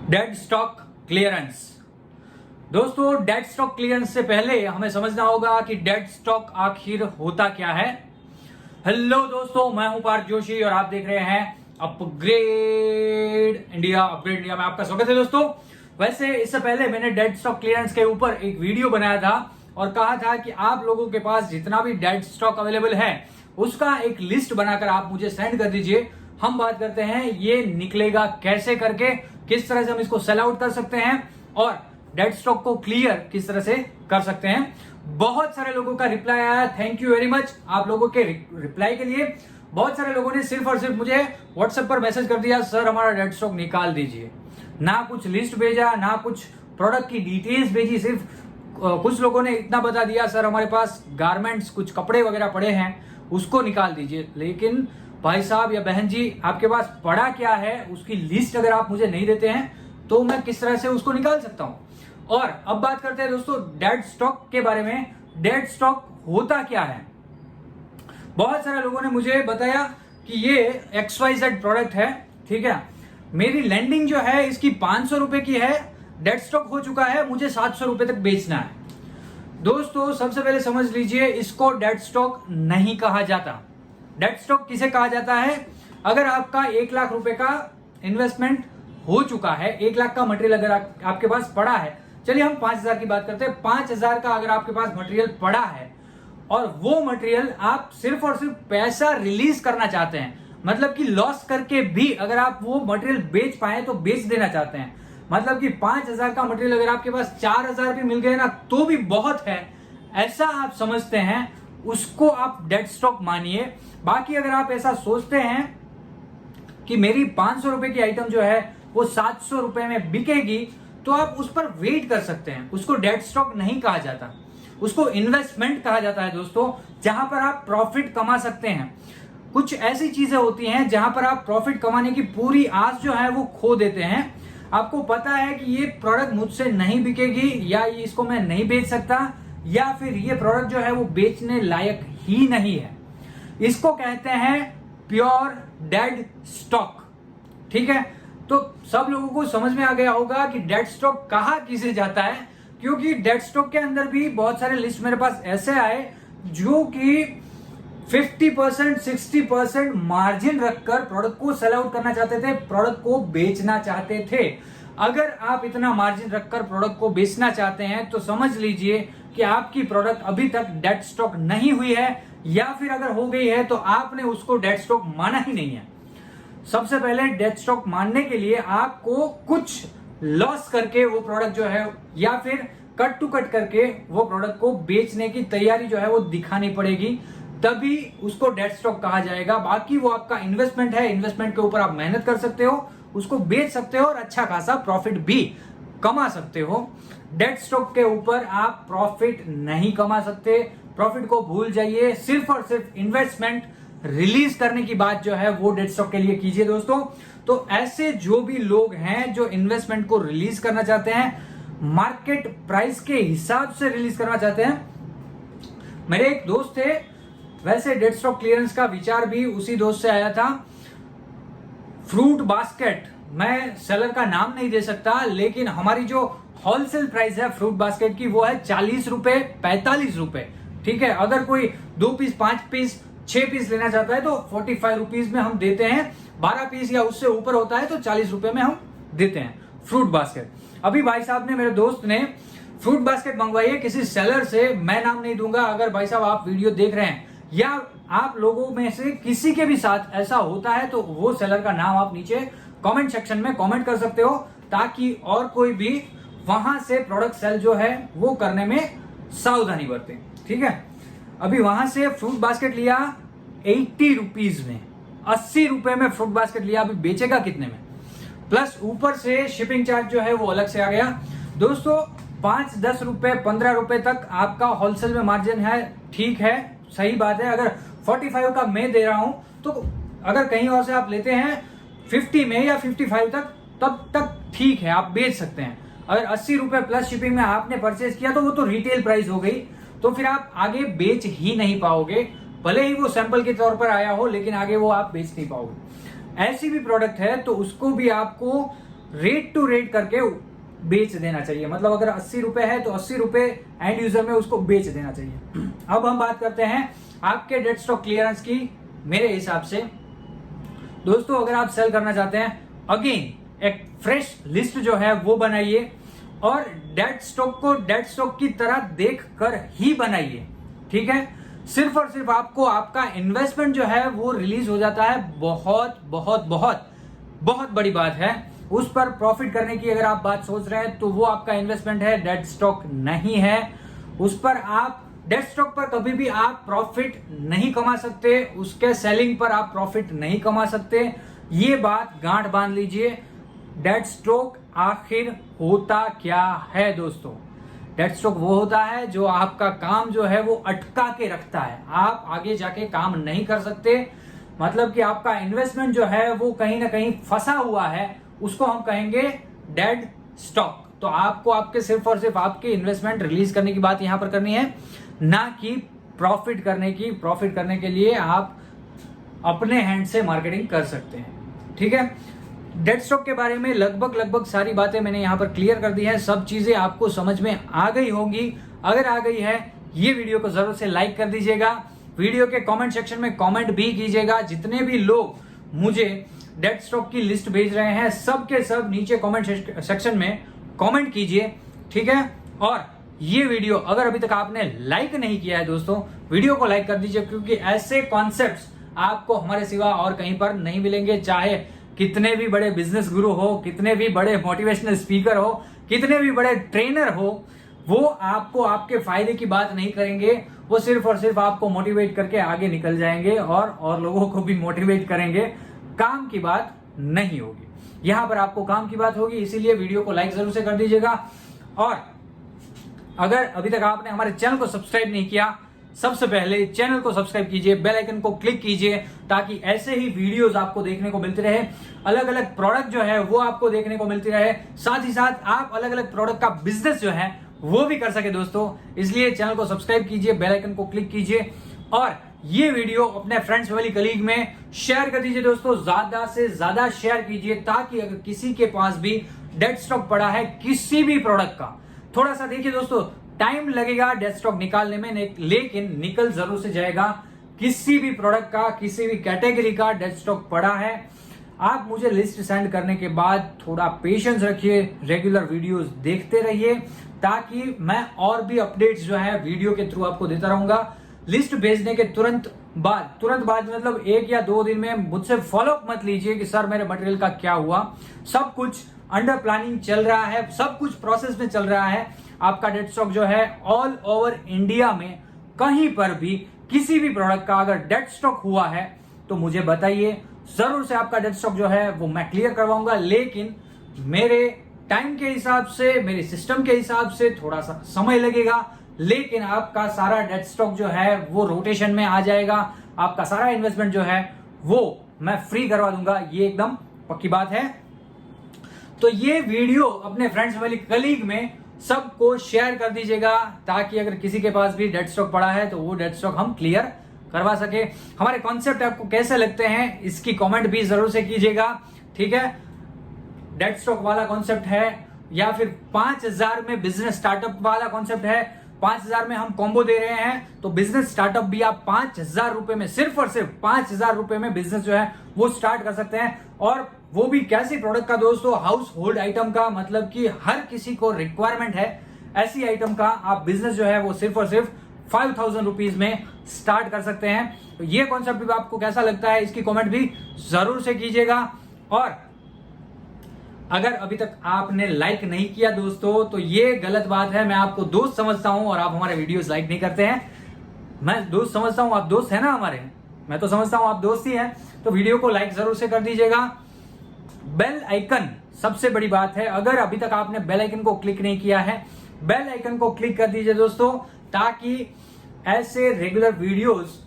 Dead stock clearance. दोस्तों, dead stock clearance से पहले हमें समझना होगा कि डेड स्टॉक आखिर होता क्या है। हेलो दोस्तों, मैं हूं पार्थ जोशी और आप देख रहे हैं अपग्रेड इंडिया में आपका स्वागत है। दोस्तों, वैसे इससे पहले मैंने डेड स्टॉक क्लियरेंस के ऊपर एक वीडियो बनाया था और कहा था कि आप लोगों के पास जितना भी डेड स्टॉक अवेलेबल है उसका एक लिस्ट बनाकर आप मुझे सेंड कर दीजिए। हम बात करते हैं ये निकलेगा कैसे करके, किस तरह से हम इसको सेल आउट कर सकते हैं और डेड स्टॉक को क्लियर किस तरह से कर सकते हैं। बहुत सारे लोगों का रिप्लाई आया, थैंक यू वेरी मच आप लोगों के रिप्लाई के लिए। बहुत सारे लोगों ने सिर्फ और सिर्फ मुझे व्हाट्सएप पर मैसेज कर दिया, सर हमारा डेड स्टॉक निकाल दीजिए। ना कुछ लिस्ट भेजा, ना कुछ प्रोडक्ट की डिटेल्स भेजी, सिर्फ कुछ लोगों ने इतना बता दिया, सर हमारे पास गारमेंट्स कुछ कपड़े वगैरह पड़े हैं उसको निकाल दीजिए। लेकिन भाई साहब या बहन जी, आपके पास पड़ा क्या है उसकी लिस्ट अगर आप मुझे नहीं देते हैं तो मैं किस तरह से उसको निकाल सकता हूं। और अब बात करते हैं दोस्तों डेड स्टॉक के बारे में। डेड स्टॉक होता क्या है? बहुत सारे लोगों ने मुझे बताया कि ये XYZ प्रोडक्ट है, ठीक है, मेरी लैंडिंग जो है इसकी 500 रुपए की है, डेड स्टॉक हो चुका है, मुझे 700 रुपए तक बेचना है। दोस्तों, सबसे पहले समझ लीजिए, इसको डेड स्टॉक नहीं कहा जाता। डेड स्टॉक किसे कहा जाता है? अगर आपका 1 लाख रुपए का इन्वेस्टमेंट हो चुका है, 1 लाख का मटेरियल अगर आपके पास पड़ा है, चलिए हम 5,000 की बात करते हैं, 5,000 का अगर आपके पास मटेरियल पड़ा है और वो मटेरियल आप सिर्फ और सिर्फ पैसा रिलीज करना चाहते हैं, मतलब कि लॉस करके भी अगर आप वो मटेरियल बेच पाए तो बेच देना चाहते हैं, मतलब कि 5,000 का मटेरियल अगर आपके पास 4,000 भी मिल गए ना तो भी बहुत है, ऐसा आप समझते हैं, उसको आप डेड स्टॉक मानिए। बाकी अगर आप ऐसा सोचते हैं कि मेरी 500 रुपए की आइटम जो है वो 700 रुपए में बिकेगी तो आप उस पर वेट कर सकते हैं। उसको डेड स्टॉक नहीं कहा जाता, उसको इन्वेस्टमेंट कहा जाता है दोस्तों, जहां पर आप प्रॉफिट कमा सकते हैं। कुछ ऐसी चीजें होती हैं जहां पर आप प्रॉफिट कमाने की पूरी आस जो है वो खो देते हैं। आपको पता है कि ये प्रोडक्ट मुझसे नहीं बिकेगी या इसको मैं नहीं बेच सकता, या फिर ये प्रोडक्ट जो है वो बेचने लायक ही नहीं है। इसको कहते हैं प्योर डेड स्टॉक, ठीक है। तो सब लोगों को समझ में आ गया होगा कि डेड स्टॉक कहा किसे जाता है, क्योंकि डेड स्टॉक के अंदर भी बहुत सारे लिस्ट मेरे पास ऐसे आए जो कि 50% 60% मार्जिन रखकर प्रोडक्ट को सेल आउट करना चाहते थे, प्रोडक्ट को बेचना चाहते थे। अगर आप इतना मार्जिन रखकर प्रोडक्ट को बेचना चाहते हैं तो समझ लीजिए कि आपकी प्रोडक्ट अभी तक डेड स्टॉक नहीं हुई है, या फिर अगर हो गई है तो आपने उसको डेड स्टॉक माना ही नहीं है। सबसे पहले डेड स्टॉक मानने के लिए आपको कुछ लॉस करके वो प्रोडक्ट जो है या फिर कट टू कट करके वो प्रोडक्ट को बेचने की तैयारी जो है वो दिखानी पड़ेगी, तभी उसको डेड स्टॉक कहा जाएगा। बाकी वो आपका इन्वेस्टमेंट है, इन्वेस्टमेंट के ऊपर आप मेहनत कर सकते हो, उसको बेच सकते हो और अच्छा खासा प्रॉफिट भी कमा सकते हो। डेड स्टॉक के ऊपर आप प्रॉफिट नहीं कमा सकते, प्रॉफिट को भूल जाइए, सिर्फ और सिर्फ इन्वेस्टमेंट रिलीज करने की बात जो है वो डेड स्टॉक के लिए कीजिए दोस्तों। तो ऐसे जो भी लोग हैं जो इन्वेस्टमेंट को रिलीज करना चाहते हैं, मार्केट प्राइस के हिसाब से रिलीज करना चाहते हैं, मेरे एक दोस्त थे, वैसे डेड स्टॉक क्लियरेंस का विचार भी उसी दोस्त से आया था। फ्रूट बास्केट, मैं सेलर का नाम नहीं दे सकता, लेकिन हमारी जो होलसेल प्राइस है फ्रूट बास्केट की वो है 40 रुपए 45 रुपए, ठीक है। अगर कोई 2 पीस 5 पीस 6 पीस लेना चाहता है तो 45 रुपीज में हम देते हैं, 12 पीस या उससे ऊपर होता है तो 40 रुपए में हम देते हैं फ्रूट बास्केट। अभी भाई साहब ने, मेरे दोस्त ने फ्रूट बास्केट मंगवाई है किसी सेलर से, मैं नाम नहीं दूंगा। अगर भाई साहब आप वीडियो देख रहे हैं या आप लोगों में से किसी के भी साथ ऐसा होता है तो वो सेलर का नाम आप नीचे कमेंट सेक्शन में कमेंट कर सकते हो, ताकि और कोई भी वहां से प्रोडक्ट सेल जो है वो करने में सावधानी बरते, ठीक है। अभी वहां से फ्रूट बास्केट लिया 80 रुपीज में, 80 रुपए में फ्रूट बास्केट लिया, अभी बेचेगा कितने में? प्लस ऊपर से शिपिंग चार्ज जो है वो अलग से आ गया। दोस्तों, 5-10 रुपए 15 रुपए तक आपका होलसेल में मार्जिन है, ठीक है, सही बात है। अगर 45 का मैं दे रहा हूं तो अगर कहीं और से आप लेते हैं 50 में या 55 तक, तब तक ठीक है, आप बेच सकते हैं। अगर 80 रुपए प्लस शिपिंग में आपने परचेज किया तो वो तो रिटेल प्राइस हो गई, तो फिर आप आगे बेच ही नहीं पाओगे, भले ही वो सैंपल के तौर पर आया हो, लेकिन आगे वो आप बेच नहीं पाओगे। ऐसी भी प्रोडक्ट है तो उसको भी आपको रेट टू रेट करके बेच देना चाहिए। मतलब अगर 80 रुपए है तो 80 रुपए एंड यूजर में उसको बेच देना चाहिए। अब हम बात करते हैं आपके डेड स्टॉक क्लियरेंस की। मेरे हिसाब से दोस्तों, अगर आप सेल करना चाहते हैं, अगेन एक फ्रेश लिस्ट जो है वो बनाइए और डेड स्टॉक को डेड स्टॉक की तरह देख कर ही बनाइए। ठीक है, सिर्फ और सिर्फ आपको आपका इन्वेस्टमेंट जो है वो रिलीज हो जाता है। बहुत बहुत बहुत बहुत बड़ी बात है। उस पर प्रॉफिट करने की अगर आप बात सोच रहे हैं तो वो आपका इन्वेस्टमेंट है, डेड स्टॉक नहीं है। उस पर आप डेड स्टॉक पर कभी भी आप प्रॉफिट नहीं कमा सकते, उसके सेलिंग पर आप प्रॉफिट नहीं कमा सकते। ये बात गांठ बांध लीजिए। डेड स्टॉक आखिर होता क्या है दोस्तों? डेड स्टॉक वो होता है जो आपका काम जो है वो अटका के रखता है, आप आगे जाके काम नहीं कर सकते। मतलब कि आपका इन्वेस्टमेंट जो है वो कहीं ना कहीं फंसा हुआ है, उसको हम कहेंगे डेड स्टॉक। तो आपको आपके सिर्फ और सिर्फ आपके इन्वेस्टमेंट रिलीज करने की बात यहां पर करनी है, ना कि प्रॉफिट करने की। प्रॉफिट करने के लिए आप अपने हैंड से मार्केटिंग कर सकते हैं। ठीक है, डेड स्टॉक के बारे में लगभग सारी बातें मैंने यहां पर क्लियर कर दी है। सब चीजें आपको समझ में आ गई होंगी। अगर आ गई है, ये वीडियो को जरूर से लाइक कर दीजिएगा। वीडियो के कमेंट सेक्शन में कमेंट भी कीजिएगा। जितने भी लोग मुझे डेड स्टॉक की लिस्ट भेज रहे हैं, सब के सब नीचे कमेंट सेक्शन में कमेंट कीजिए। ठीक है, और ये वीडियो अगर अभी तक आपने लाइक नहीं किया है दोस्तों, वीडियो को लाइक कर दीजिए, क्योंकि ऐसे कॉन्सेप्ट्स आपको हमारे सिवा और कहीं पर नहीं मिलेंगे। चाहे कितने भी बड़े बिजनेस गुरु हो, कितने भी बड़े मोटिवेशनल स्पीकर हो, कितने भी बड़े ट्रेनर हो, वो आपको आपके फायदे की बात नहीं करेंगे। वो सिर्फ और सिर्फ आपको मोटिवेट करके आगे निकल जाएंगे और लोगों को भी मोटिवेट करेंगे। काम की बात नहीं होगी, यहां पर आपको काम की बात होगी। इसीलिए वीडियो को लाइक जरूर से कर दीजिएगा। और अगर अभी तक आपने हमारे चैनल को सब्सक्राइब नहीं किया, सबसे पहले चैनल को सब्सक्राइब कीजिए, बेल आइकन को क्लिक कीजिए, ताकि ऐसे ही वीडियोस आपको देखने को मिलते रहे। अलग अलग प्रोडक्ट जो है वो आपको देखने को मिलती रहे। साथ ही साथ आप अलग अलग प्रोडक्ट का बिजनेस जो है वो भी कर सके दोस्तों। इसलिए चैनल को सब्सक्राइब कीजिए, बेल आइकन को क्लिक कीजिए और ये वीडियो अपने फ्रेंड्स फैमिली कलीग में शेयर कर दीजिए दोस्तों। ज्यादा से ज्यादा शेयर कीजिए, ताकि अगर किसी के पास भी डेड स्टॉक पड़ा है किसी भी प्रोडक्ट का, थोड़ा सा देखिए दोस्तों, टाइम लगेगा डेड स्टॉक निकालने में, लेकिन निकल जरूर से जाएगा। किसी भी प्रोडक्ट का, किसी भी कैटेगरी का डेड स्टॉक पड़ा है, आप मुझे लिस्ट सेंड करने के बाद थोड़ा पेशेंस रखिए, रेगुलर वीडियोस देखते रहिए, ताकि मैं और भी अपडेट्स जो है वीडियो के थ्रू आपको देता रहूंगा। लिस्ट भेजने के तुरंत बाद मतलब 1 या 2 दिन में मुझसे फॉलोअप मत लीजिए कि सर मेरे मटेरियल का क्या हुआ। सब कुछ अंडर प्लानिंग चल रहा है, सब कुछ प्रोसेस में चल रहा है। आपका डेड स्टॉक जो है ऑल ओवर इंडिया में कहीं पर भी किसी भी प्रोडक्ट का अगर डेड स्टॉक हुआ है तो मुझे बताइए, जरूर से आपका डेड स्टॉक जो है वो मैं क्लियर करवाऊंगा। लेकिन मेरे टाइम के हिसाब से, मेरे सिस्टम के हिसाब से थोड़ा सा समय लगेगा, लेकिन आपका सारा डेड स्टॉक जो है वो रोटेशन में आ जाएगा। आपका सारा इन्वेस्टमेंट जो है वो मैं फ्री करवा दूंगा, ये एकदम पक्की बात है। तो ये वीडियो अपने फ्रेंड्स फैमिली कलीग में सबको शेयर कर दीजिएगा, ताकि अगर किसी के पास भी डेड स्टॉक पड़ा है तो वो डेड स्टॉक हम क्लियर करवा सके। हमारे कॉन्सेप्ट आपको कैसे लगते हैं इसकी कमेंट भी जरूर से कीजिएगा। ठीक है, डेड स्टॉक वाला कॉन्सेप्ट है या फिर 5000 में बिजनेस स्टार्टअप वाला कॉन्सेप्ट है। 5000 में हम कॉम्बो दे रहे हैं, तो बिजनेस स्टार्टअप भी आप 5000 रुपए में, सिर्फ और सिर्फ 5000 रुपए में बिजनेस जो है वो स्टार्ट कर सकते हैं। और वो भी कैसे प्रोडक्ट का दोस्तों? हाउस होल्ड आइटम का, मतलब कि हर किसी को रिक्वायरमेंट है ऐसी आइटम का आप बिजनेस जो है वो सिर्फ और सिर्फ 5000 रुपीज में स्टार्ट कर सकते हैं। तो ये कॉन्सेप्ट भी आपको कैसा लगता है इसकी कमेंट भी जरूर से कीजिएगा। और अगर अभी तक आपने लाइक नहीं किया दोस्तों तो ये गलत बात है। मैं आपको दोस्त समझता हूं और आप हमारे वीडियोस लाइक नहीं करते हैं। मैं दोस्त समझता हूं, आप दोस्त है ना हमारे, मैं तो समझता हूं आप दोस्त ही हैं। तो वीडियो को लाइक जरूर से कर दीजिएगा। बेल आइकन सबसे बड़ी बात है, अगर अभी तक आपने बेल आइकन को क्लिक नहीं किया है, बेल आइकन को क्लिक कर दीजिए दोस्तों, ताकि ऐसे regular videos,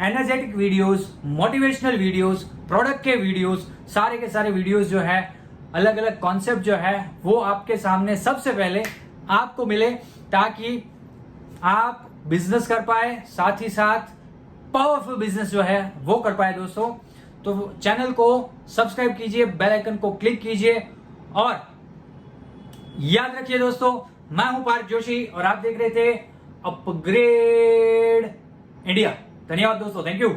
energetic videos, motivational videos, product के वीडियोस, सारे के सारे वीडियोस जो है, अलग अलग कॉन्सेप्ट जो है वो आपके सामने सबसे पहले आपको मिले, ताकि आप बिजनेस कर पाए, साथ ही साथ पावरफुल बिजनेस जो है वो कर पाए दोस्तों। तो चैनल को सब्सक्राइब कीजिए, बेल आइकन को क्लिक कीजिए और याद रखिए दोस्तों, मैं हूं पार्थ जोशी और आप देख रहे थे अपग्रेड इंडिया। धन्यवाद दोस्तों, थैंक यू।